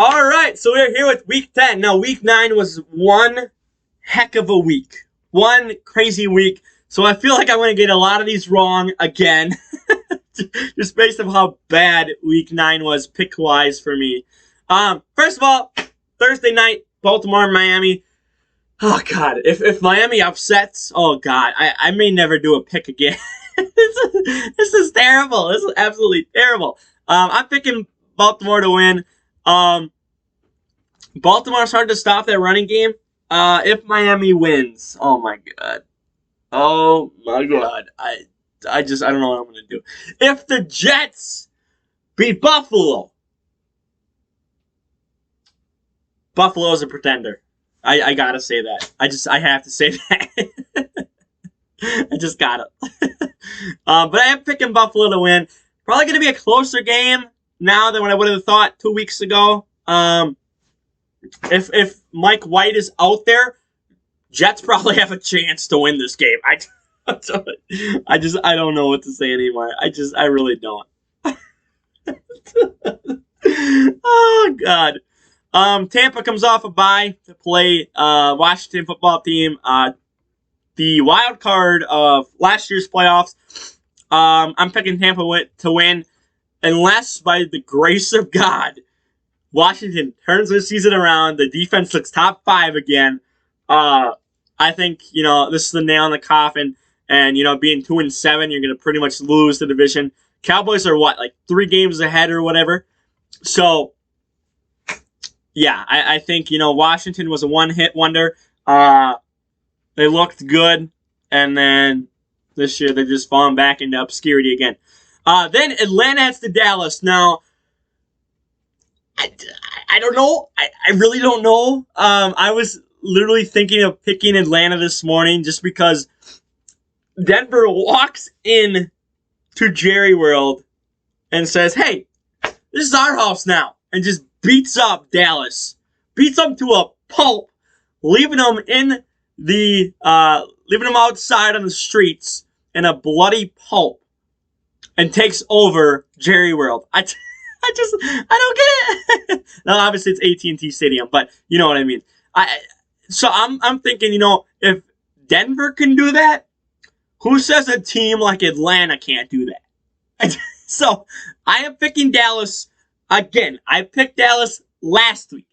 All right, so we're here with week 10. Now, week 9 was one heck of a week. One crazy week. So I feel like I'm going to get a lot of these wrong again. Just based on how bad week 9 was pick-wise for me. First of all, Thursday night, Baltimore, Miami. Oh, God. If Miami upsets, oh, God, I may never do a pick again. This is terrible. This is absolutely terrible. I'm picking Baltimore to win. Baltimore's hard to stop that running game. If Miami wins, oh my god, I don't know what I'm gonna do. If the Jets beat Buffalo, Buffalo's a pretender. I gotta say that. I have to say that. I just gotta. But I am picking Buffalo to win. Probably gonna be a closer game now than what I would have thought 2 weeks ago. If Mike White is out there, Jets probably have a chance to win this game. I don't know what to say anymore. I really don't. Oh God. Tampa comes off a bye to play Washington football team. The wild card of last year's playoffs. I'm picking Tampa to win, unless by the grace of God, Washington turns their season around. The defense looks top 5 again. I think, this is the nail in the coffin. And, being 2-7, you're going to pretty much lose the division. Cowboys are like 3 games ahead or whatever. So, yeah, I think, Washington was a one-hit wonder. They looked good. And then this year they're just falling back into obscurity again. Then Atlanta heads to Dallas. Now, I don't know. I really don't know. I was literally thinking of picking Atlanta this morning just because Denver walks in to Jerry World and says, hey, this is our house now, and just beats up Dallas. Beats them to a pulp, leaving them outside on the streets in a bloody pulp, and takes over Jerry World. I don't get it. Now, obviously, it's AT&T Stadium, but you know what I mean. I'm thinking, if Denver can do that, who says a team like Atlanta can't do that? So, I am picking Dallas again. I picked Dallas last week.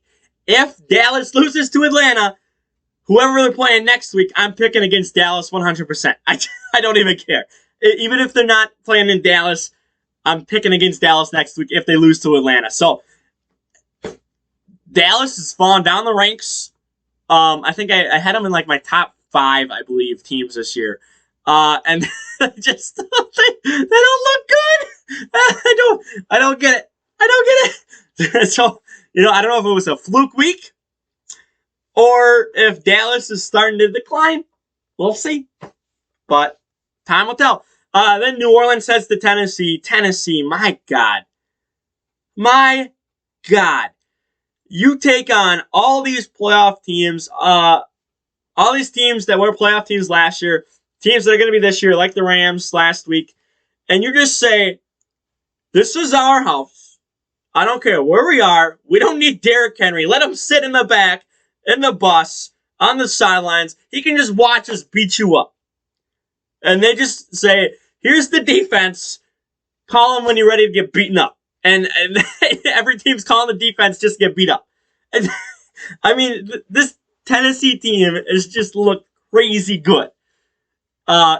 If Dallas loses to Atlanta, whoever they're playing next week, I'm picking against Dallas 100%. I don't even care. Even if they're not playing in Dallas, I'm picking against Dallas next week if they lose to Atlanta. So, Dallas is falling down the ranks. I think I had them in like my top 5, I believe, teams this year. And they just they don't look good. I don't get it. I don't get it. So, I don't know if it was a fluke week or if Dallas is starting to decline. We'll see. But time will tell. Then New Orleans heads to Tennessee. Tennessee, my God. My God. You take on all these playoff teams, all these teams that were playoff teams last year, teams that are going to be this year, like the Rams last week, and you just say, this is our house. I don't care where we are. We don't need Derrick Henry. Let him sit in the back, in the bus, on the sidelines. He can just watch us beat you up. And they just say, here's the defense. Call him when you're ready to get beaten up. And every team's calling the defense just to get beat up. And, I mean, this Tennessee team has just looked crazy good.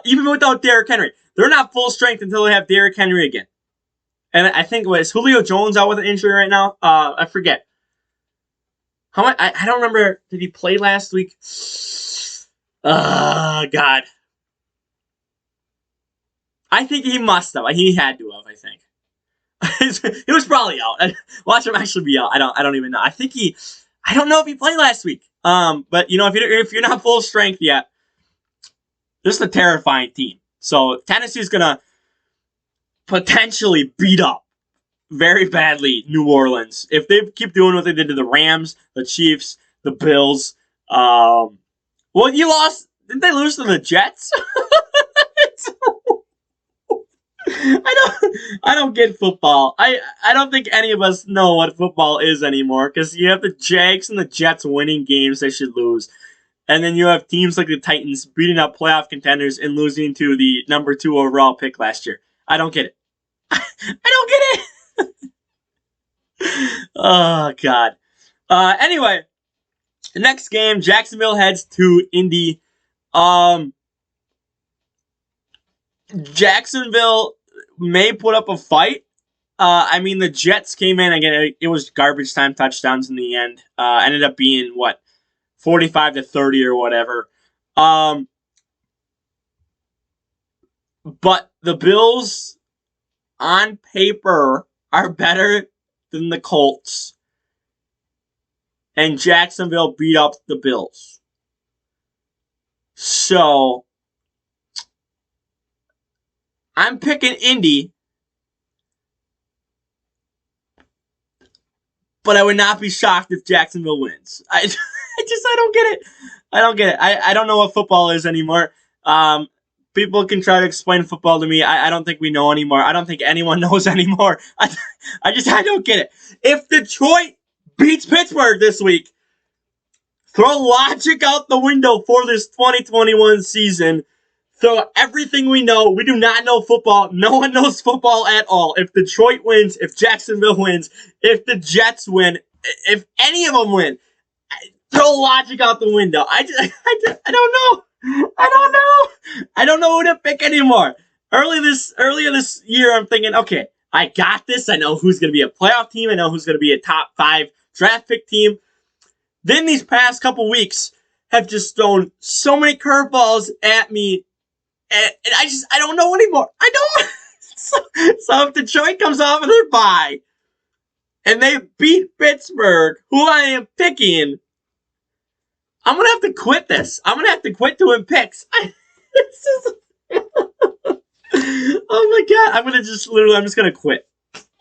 Even without Derrick Henry. They're not full strength until they have Derrick Henry again. And I think, is Julio Jones out with an injury right now? I forget. How much? I don't remember. Did he play last week? God. I think he must have. He had to have, I think. He was probably out. Watch him actually be out. I don't even know. I don't know if he played last week. But if you're not full strength yet, this is a terrifying team. So Tennessee's gonna potentially beat up very badly New Orleans if they keep doing what they did to the Rams, the Chiefs, the Bills. Well, you lost. Didn't they lose to the Jets? I don't get football. I don't think any of us know what football is anymore because you have the Jags and the Jets winning games they should lose. And then you have teams like the Titans beating up playoff contenders and losing to the number 2 overall pick last year. I don't get it. I don't get it. Oh, God. Anyway, the next game, Jacksonville heads to Indy. Jacksonville may put up a fight. I mean, the Jets came in again. It was garbage time touchdowns in the end. Ended up being 45-30 or whatever. But the Bills, on paper, are better than the Colts. And Jacksonville beat up the Bills. So, I'm picking Indy. But I would not be shocked if Jacksonville wins. I don't get it. I don't get it. I don't know what football is anymore. People can try to explain football to me. I don't think we know anymore. I don't think anyone knows anymore. I don't get it. If Detroit beats Pittsburgh this week, throw logic out the window for this 2021 season. Throw everything we know. We do not know football. No one knows football at all. If Detroit wins, if Jacksonville wins, if the Jets win, if any of them win, throw logic out the window. I don't know. I don't know who to pick anymore. Earlier this year, I'm thinking, okay, I got this. I know who's going to be a playoff team. I know who's going to be a top 5 draft pick team. Then these past couple weeks have just thrown so many curveballs at me, and I don't know anymore. I don't. So if Detroit comes off of their bye and they beat Pittsburgh, who I am picking, I'm going to have to quit this. I'm going to have to quit doing picks. Oh my God. I'm just going to quit.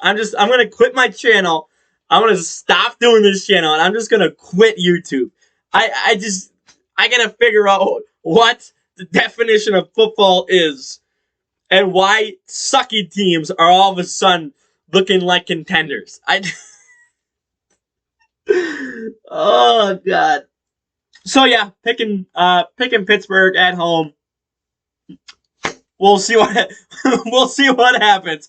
I'm going to quit my channel. I'm going to stop doing this channel and I'm just going to quit YouTube. I got to figure out what the definition of football is and why sucky teams are all of a sudden looking like contenders. Oh God. So yeah, picking Pittsburgh at home. We'll see what happens.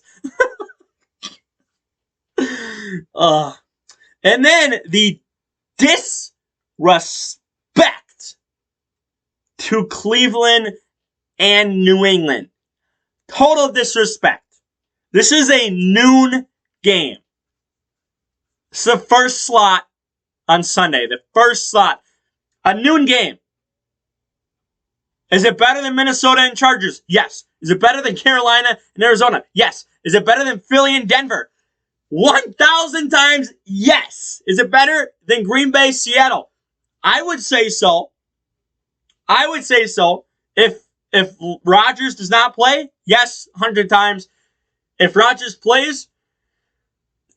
And then the disrespect to Cleveland and New England. Total disrespect. This is a noon game. It's the first slot on Sunday. The first slot. A noon game. Is it better than Minnesota and Chargers? Yes. Is it better than Carolina and Arizona? Yes. Is it better than Philly and Denver? 1,000 times yes. Is it better than Green Bay, Seattle? I would say so. If Rodgers does not play, yes, 100 times. If Rodgers plays,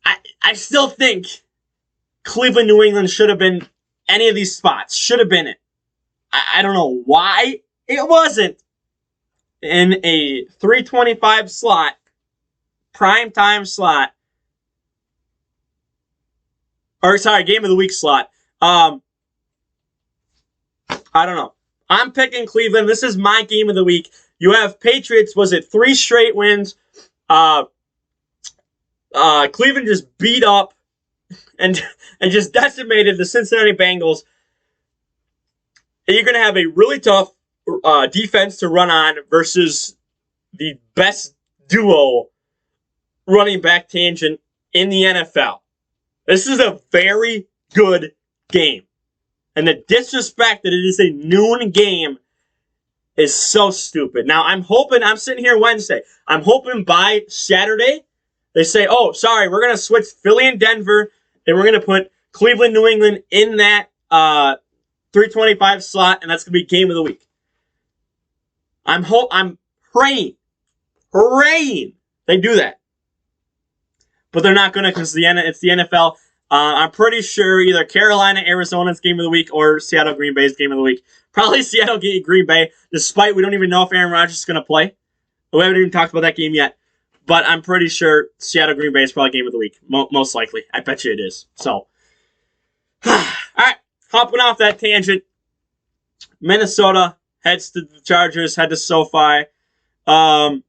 I still think Cleveland, New England should have been any of these spots. Should have been it. I don't know why it wasn't in a 325 slot, primetime slot. Or, sorry, game of the week slot. I don't know. I'm picking Cleveland. This is my game of the week. You have Patriots, was it 3 straight wins? Cleveland just beat up and just decimated the Cincinnati Bengals. And you're going to have a really tough defense to run on versus the best duo running back tangent in the NFL. This is a very good game. And the disrespect that it is a noon game is so stupid. Now, I'm sitting here Wednesday. I'm hoping by Saturday, they say, oh, sorry, we're going to switch Philly and Denver, and we're going to put Cleveland, New England in that 325 slot, and that's going to be game of the week. I'm praying they do that. But they're not going to because it's the NFL. I'm pretty sure either Carolina, Arizona's game of the week or Seattle, Green Bay's game of the week. Probably Seattle, Green Bay, despite we don't even know if Aaron Rodgers is going to play. We haven't even talked about that game yet. But I'm pretty sure Seattle Green Bay is probably game of the week. Most likely. I bet you it is. So, all right. Hopping off that tangent. Minnesota heads to the Chargers, head to SoFi. God,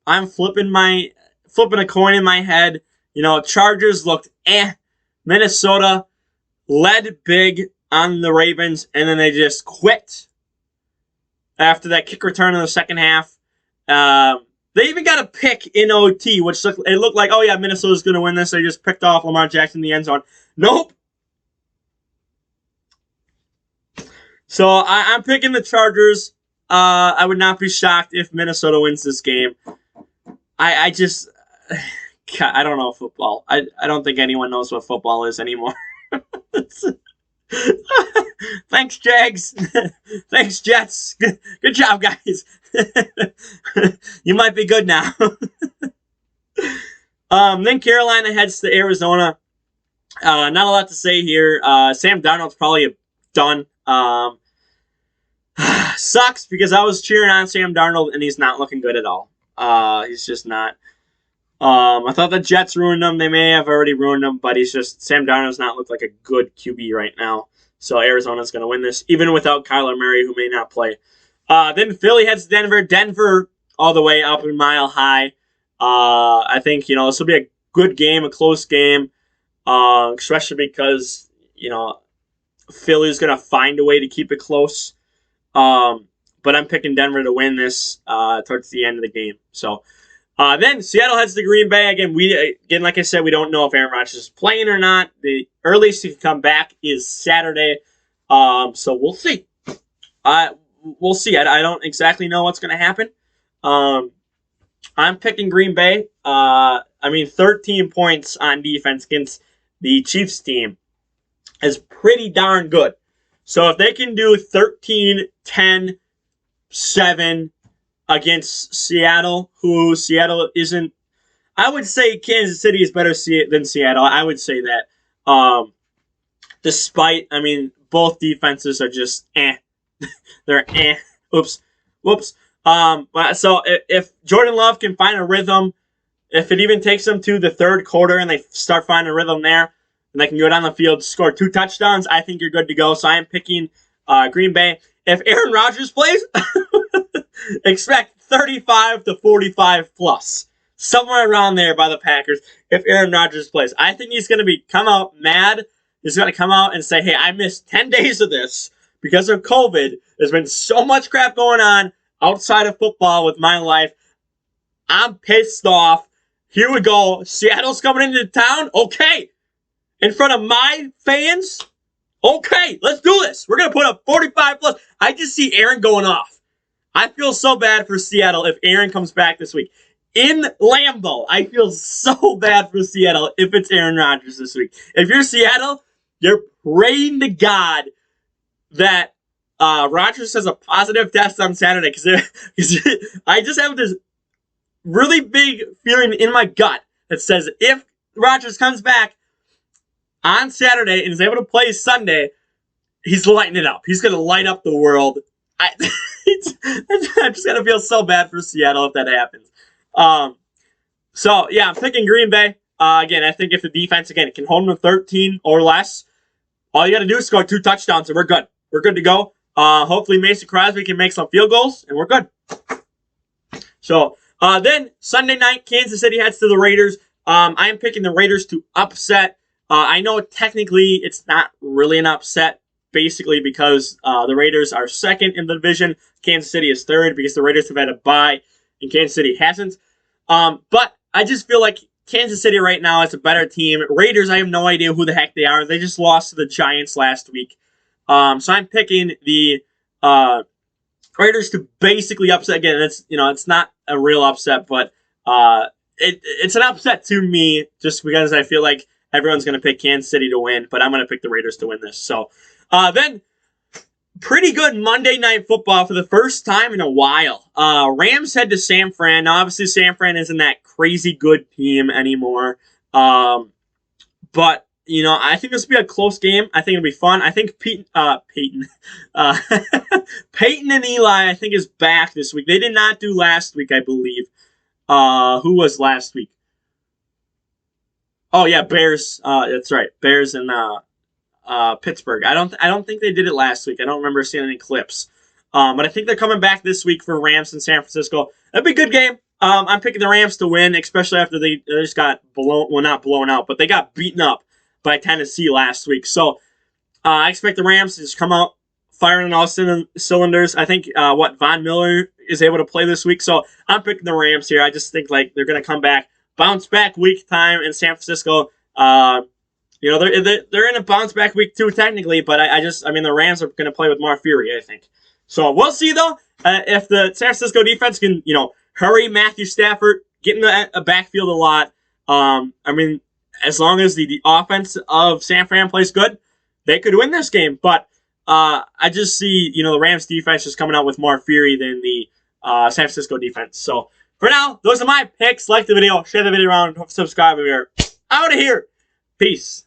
I'm flipping a coin in my head. Chargers looked Minnesota led big on the Ravens, and then they just quit after that kick return in the second half. They even got a pick in OT, which looked like, oh yeah, Minnesota's going to win this. They just picked off Lamar Jackson in the end zone. Nope. So I'm picking the Chargers. I would not be shocked if Minnesota wins this game. I just, God, I don't know football. I don't think anyone knows what football is anymore. Thanks, Jags. Thanks, Jets. Good job, guys. You might be good now. Then Carolina heads to Arizona. Not a lot to say here. Sam Darnold's probably done. Sucks because I was cheering on Sam Darnold and he's not looking good at all. He's just not. I thought the Jets ruined him. They may have already ruined him, but Sam Darnold's not looked like a good QB right now. So Arizona's going to win this, even without Kyler Murray, who may not play. Then Philly heads to Denver. Denver all the way up in Mile High. I think, this will be a good game, a close game, especially because, Philly's going to find a way to keep it close. But I'm picking Denver to win this towards the end of the game. So then Seattle heads to Green Bay. Again, like I said, we don't know if Aaron Rodgers is playing or not. The earliest he can come back is Saturday. So we'll see. We'll see. I don't exactly know what's going to happen. I'm picking Green Bay. 13 points on defense against the Chiefs team is pretty darn good. So if they can do 13, 10, 7 against Seattle, who Seattle isn't, I would say Kansas City is better than Seattle. I would say that. Despite, both defenses are just They're Oops. Whoops. But so if Jordan Love can find a rhythm, if it even takes them to the third quarter and they start finding a rhythm there, and they can go down the field, score 2 touchdowns, I think you're good to go. So I am picking Green Bay. If Aaron Rodgers plays, expect 35 to 45 plus. Somewhere around there by the Packers if Aaron Rodgers plays. I think he's going to come out mad. He's going to come out and say, hey, I missed 10 days of this because of COVID. There's been so much crap going on outside of football with my life. I'm pissed off. Here we go. Seattle's coming into town. Okay. In front of my fans. Okay. Let's do this. We're going to put up 45 plus. I just see Aaron going off. I feel so bad for Seattle if Aaron comes back this week. In Lambeau, I feel so bad for Seattle if it's Aaron Rodgers this week. If you're Seattle, you're praying to God that Rodgers has a positive test on Saturday because I just have this really big feeling in my gut that says if Rodgers comes back on Saturday and is able to play Sunday, he's lighting it up. He's going to light up the world. I'm just going to feel so bad for Seattle if that happens. So, yeah, I'm picking Green Bay. Again, I think if the defense, can hold them to 13 or less, all you got to do is score 2 touchdowns and we're good. We're good to go. Hopefully Mason Crosby can make some field goals and we're good. So, then Sunday night, Kansas City heads to the Raiders. I am picking the Raiders to upset. I know technically it's not really an upset, basically because the Raiders are second in the division. Kansas City is third because the Raiders have had a bye and Kansas City hasn't. But I just feel like Kansas City right now is a better team. Raiders, I have no idea who the heck they are. They just lost to the Giants last week. So I'm picking the Raiders to basically upset. Again, it's not a real upset, but it's an upset to me just because I feel like everyone's going to pick Kansas City to win, but I'm going to pick the Raiders to win this. So then pretty good Monday Night Football for the first time in a while. Rams head to San Fran. Now, obviously, San Fran isn't that crazy good team anymore. But, I think this will be a close game. I think it'll be fun. I think Peyton, uh, Peyton and Eli, I think, is back this week. They did not do last week, I believe. Who was last week? Oh yeah, Bears. That's right, Bears and Pittsburgh. I don't think they did it last week. I don't remember seeing any clips. But I think they're coming back this week for Rams in San Francisco. That'd be a good game. I'm picking the Rams to win, especially after they just got not blown out, but they got beaten up by Tennessee last week. So I expect the Rams to just come out firing on all cylinders. I think Von Miller is able to play this week, so I'm picking the Rams here. I just think they're going to come back, bounce back week time in San Francisco. They're in a bounce back week too, technically, but the Rams are going to play with more fury, I think. So we'll see though if the San Francisco defense can hurry Matthew Stafford, get in the backfield a lot. As long as the offense of San Fran plays good, they could win this game. But I just see the Rams defense just coming out with more fury than the San Francisco defense. So for now, those are my picks. Like the video, share the video around, subscribe. We are out of here. Peace.